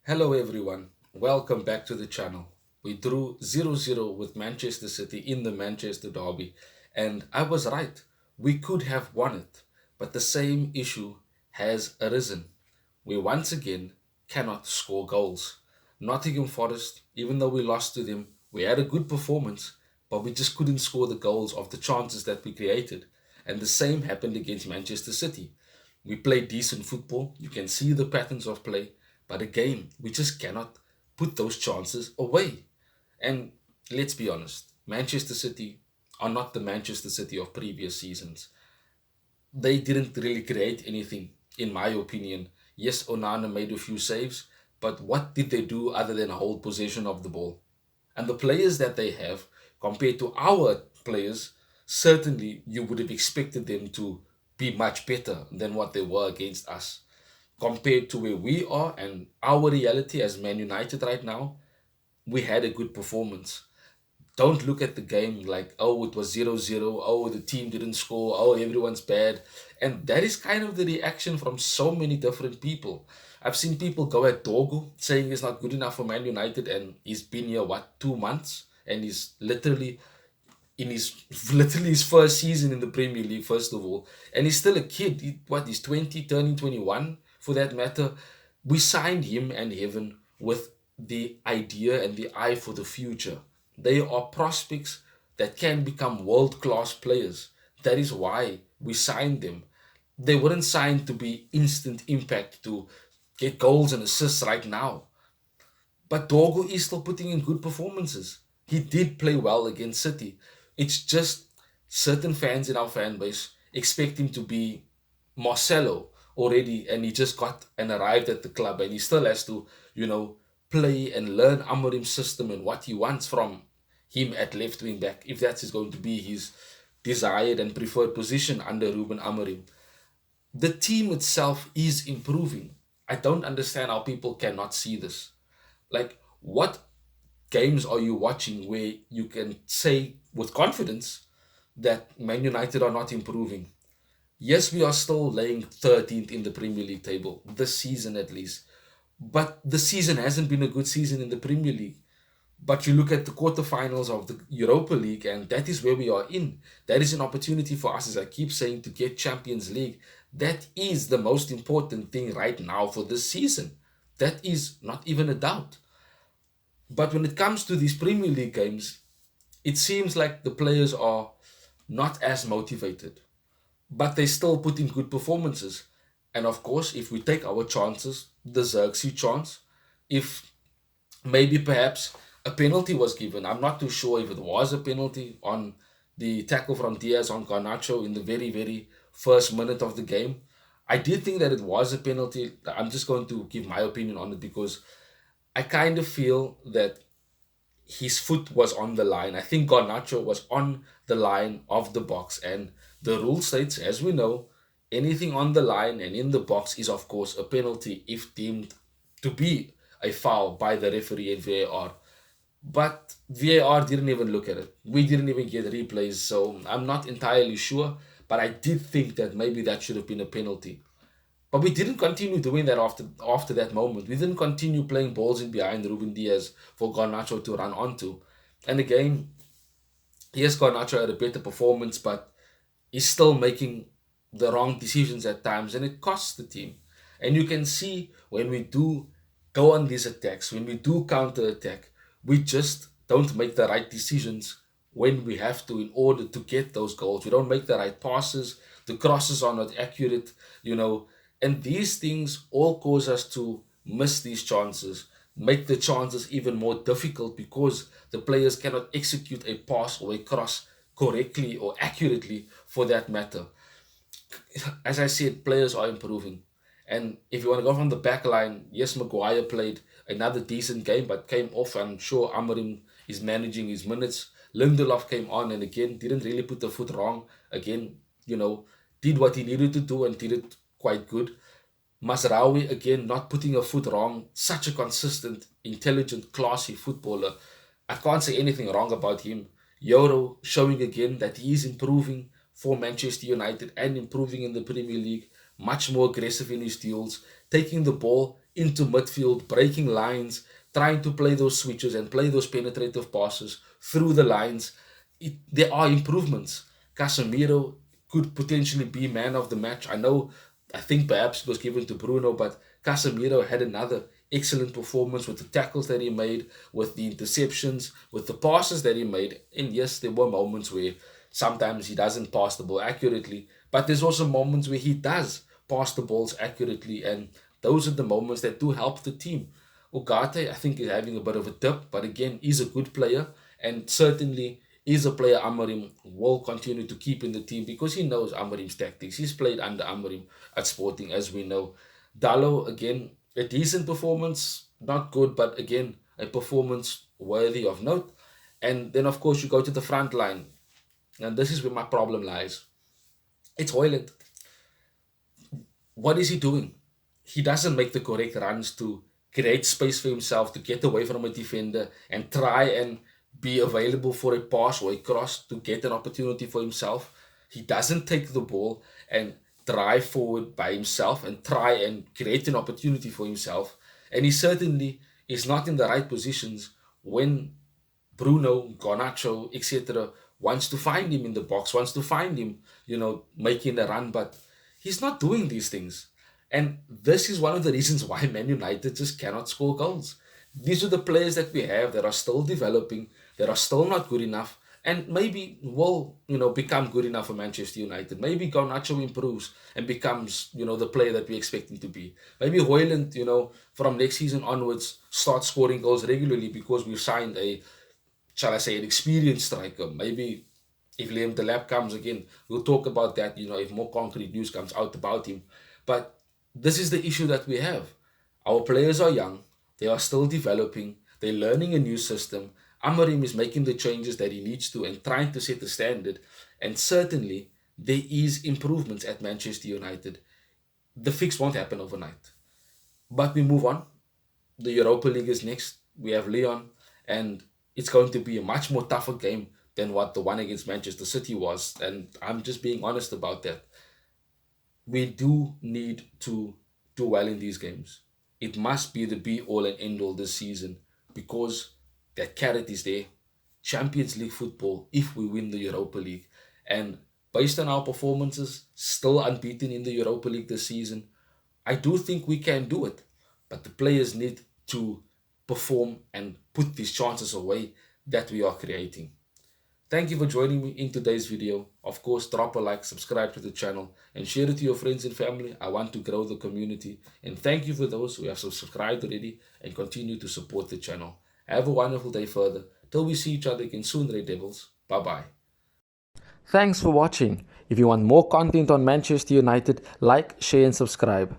Hello everyone, welcome back to the channel. We drew 0-0 with Manchester City in the Manchester Derby, and I was right. We could have won it, but the same issue has arisen. We once again cannot score goals. Nottingham Forest, even though we lost to them, we had a good performance, but we just couldn't score the goals of the chances that we created. And the same happened against Manchester City. We played decent football, you can see the patterns of play, but again, we just cannot put those chances away. And let's be honest, Manchester City are not the Manchester City of previous seasons. They didn't really create anything, in my opinion. Yes, Onana made a few saves, but what did they do other than hold possession of the ball? And the players that they have, compared to our players, certainly you would have expected them to be much better than what they were against us. Compared to where we are and our reality as Man United right now, we had a good performance. Don't look at the game like, oh, it was 0-0, oh, the team didn't score, oh, everyone's bad. And that is kind of the reaction from so many different people. I've seen people go at Dogu saying he's not good enough for Man United, and he's been here, what, 2 months? And he's literally in his literally his first season in the Premier League, first of all. And he's still a kid. He's 20, turning 21 for that matter. We signed him and Heaven with the idea and the eye for the future. They are prospects that can become world class players. That is why we signed them. They weren't signed to be instant impact to get goals and assists right now. But Dogo is still putting in good performances. He did play well against City. It's just certain fans in our fan base expect him to be Marcelo already, and he just got and arrived at the club, and he still has to, you know, play and learn Amorim's system and what he wants from him at left wing back, if that is going to be his desired and preferred position under Ruben Amorim. The team itself is improving. I don't understand how people cannot see this. Like, what games are you watching where you can say with confidence that Man United are not improving? Yes, we are still laying 13th in the Premier League table, this season at least. But the season hasn't been a good season in the Premier League. But you look at the quarterfinals of the Europa League, and that is where we are in. That is an opportunity for us, as I keep saying, to get Champions League. That is the most important thing right now for this season. That is not even a doubt. But when it comes to these Premier League games, it seems like the players are not as motivated, but they still put in good performances. And of course, if we take our chances, the Xerxes chance, if maybe perhaps a penalty was given, I'm not too sure if it was a penalty on the tackle from Diaz on Garnacho in the very, very first minute of the game. I did think that it was a penalty. I'm just going to give my opinion on it because I kind of feel that his foot was on the line. I think Garnacho was on the line of the box, and the rule states, as we know, anything on the line and in the box is, of course, a penalty if deemed to be a foul by the referee and VAR. But VAR didn't even look at it. We didn't even get replays, so I'm not entirely sure. But I did think that maybe that should have been a penalty. But we didn't continue doing that after that moment. We didn't continue playing balls in behind Ruben Diaz for Garnacho to run onto. And again, yes, Garnacho had a better performance, but he's still making the wrong decisions at times, and it costs the team. And you can see when we do go on these attacks, when we do counter attack, we just don't make the right decisions when we have to in order to get those goals. We don't make the right passes, the crosses are not accurate, you know, and these things all cause us to miss these chances, make the chances even more difficult because the players cannot execute a pass or a cross correctly or accurately for that matter. As I said, players are improving. And if you want to go from the back line, yes, Maguire played another decent game, but came off. I'm sure Amarim is managing his minutes. Lindelof came on and again didn't really put the foot wrong. Again, you know, did what he needed to do and did it quite good. Masraoui again not putting a foot wrong. Such a consistent, intelligent, classy footballer. I can't say anything wrong about him. Euro showing again that he is improving for Manchester United and improving in the Premier League. Much more aggressive in his deals, taking the ball into midfield, breaking lines, trying to play those switches and play those penetrative passes through the lines. There are improvements. Casemiro could potentially be man of the match. I think perhaps it was given to Bruno, but Casemiro had another excellent performance with the tackles that he made, with the interceptions, with the passes that he made. And yes, there were moments where sometimes he doesn't pass the ball accurately, but there's also moments where he does pass the balls accurately, and those are the moments that do help the team. Ugarte, I think, is having a bit of a dip, but again, he's a good player, and certainly is a player Amorim will continue to keep in the team because he knows Amorim's tactics. He's played under Amorim at Sporting, as we know. Dallo, again, a decent performance, not good, but again, a performance worthy of note. And then, of course, you go to the front line, and this is where my problem lies. It's Hoyland. What is he doing? He doesn't make the correct runs to create space for himself, to get away from a defender and try and be available for a pass or a cross to get an opportunity for himself. He doesn't take the ball and drive forward by himself and try and create an opportunity for himself. And he certainly is not in the right positions when Bruno, Garnacho, etc. wants to find him in the box, wants to find him, making a run, but he's not doing these things. And this is one of the reasons why Man United just cannot score goals. These are the players that we have that are still developing, that are still not good enough, and maybe will, become good enough for Manchester United. Maybe Garnacho improves and becomes, the player that we expect him to be. Maybe Hoyland, from next season onwards, starts scoring goals regularly because we've signed shall I say, an experienced striker. Maybe if Liam Delap comes again, we'll talk about that, if more concrete news comes out about him. But this is the issue that we have. Our players are young, they are still developing, they're learning a new system. Amorim is making the changes that he needs to and trying to set the standard. And certainly, there is improvements at Manchester United. The fix won't happen overnight. But we move on. The Europa League is next. We have Lyon, and it's going to be a much more tougher game than what the one against Manchester City was. And I'm just being honest about that. We do need to do well in these games. It must be the be-all and end-all this season because that carrot is there. Champions League football if we win the Europa League. And based on our performances, still unbeaten in the Europa League this season, I do think we can do it. But the players need to perform and put these chances away that we are creating. Thank you for joining me in today's video. Of course, drop a like, subscribe to the channel, and share it to your friends and family. I want to grow the community. And thank you for those who have subscribed already and continue to support the channel. Have a wonderful day further. Till we see each other again soon, Red Devils. Bye-bye. Thanks for watching. If you want more content on Manchester United, like, share and subscribe.